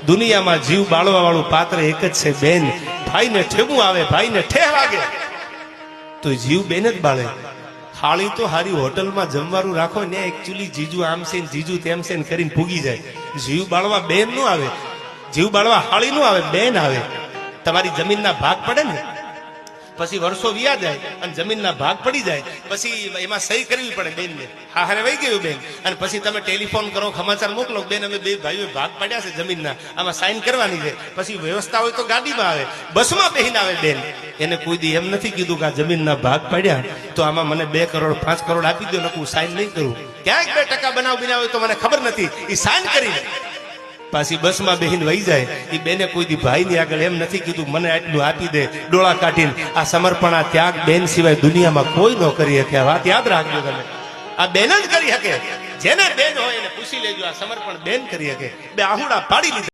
દુનિયામાં જીવ બાળવા વાળું પાત્ર એક જ છે બેન. ભાઈને ઠેબું આવે, ભાઈને ઠેહ વાગે તો જીવ બેન જ બાળે. હાળી તો હારી હોટલમાં જમવાનું રાખો ને, એકચ્યુઅલી જીજુ આમ છે ને જીજુ તેમ છે ને કરીને ભૂગી જાય. જીવ બાળવા બેન નું આવે, જીવ બાળવા હાળી નું આવે, બેન આવે. તમારી જમીનના ભાગ પડે ને પછી વર્ષો વ્યા જાય અને જમીનના ભાગ પડી જાય, પછી એમાં સહી કરવી પડે બેન ને. હા હારે વહી ગયું બેન. અને પછી તમે ટેલિફોન કરો, સમાચાર મોકલો, બેન અમે બે ભાઈઓ ભાગ પાડ્યા છે જમીનના, આમાં સાઈન કરવાની છે. પછી વ્યવસ્થા હોય તો ગાડીમાં આવે, બસમાં બેહીને આવે બેન. એને કોઈ દી એમ નથી કીધું કે આ જમીનના ભાગ પાડ્યા તો આમાં મને 2 કરોડ 5 કરોડ આપી દો, નકું સાઈન નહીં કરું. ક્યાંક 2% બનાવ હોય તો મને ખબર નથી, એ સાઈન કરી પાછી બસમાં બેહીને વહી જાય. એ બેને કોઈ દી ભાઈની આગળ એમ નથી કીધું મને આટલું આપી દે, ડોળા કાઢીને. આ સમર્પણ, આ ત્યાગ બેન સિવાય દુનિયામાં કોઈ ન કરી શકે. આ વાત યાદ રાખજો તમે, આ બેન જ કરી શકે. જેને બેન હોય એને પૂછી લેજો, આ સમર્પણ બેન કરી શકે. બે આહુડા પાડી લીધા.